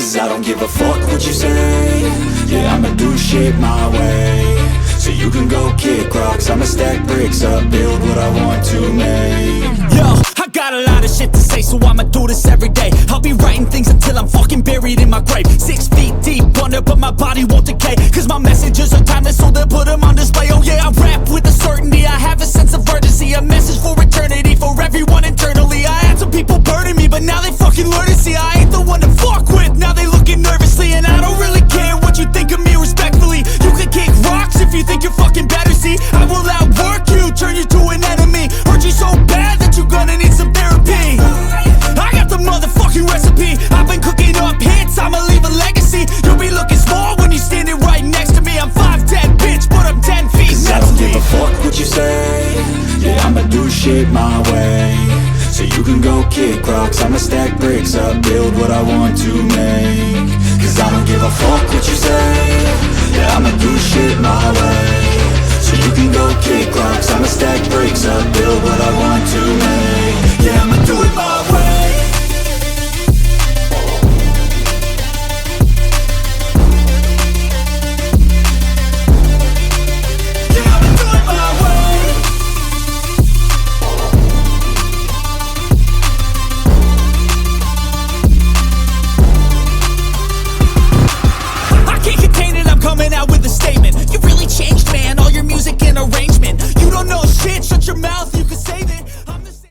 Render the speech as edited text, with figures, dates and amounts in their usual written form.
Cause I don't give a fuck what you say. Yeah, I'ma do shit my way. So you can go kick rocks, I'ma stack bricks up, build what I want to make. Yo, I got a lot of shit to say, so I'ma do this every day. I'll be writing things until I'm fucking buried in my grave. 6 feet deep under, but my body won't decay. Cause my messages are timeless, so they'll put them on display. Oh yeah, I rap with a certainty, I have a sense of urgency. A message for eternity, for everyone internally. I had some people burning me, but now they fucking learn to see I ain't the one to fuck with, now they looking nervously. And I don't really care what you think of me, respectfully. You can kick rocks if you think you're fucking better, see. I will outwork you, turn you to an enemy. Hurt you so bad that you're gonna need some therapy. I got the motherfucking recipe. I've been cooking up hits, I'ma leave a legacy. You'll be looking small when you're standing right next to me. I'm 5'10", bitch, but I'm 10 feet Cause I don't give a fuck what you say. Yeah, I'ma do shit my way. So you can go kick rocks, I'ma stack bricks up, build what I want to make. Cause I don't give a fuck what you say. Yeah, I'ma do shit my way. So you can go kick rocks, I'ma stack bricks up, build what I want to make.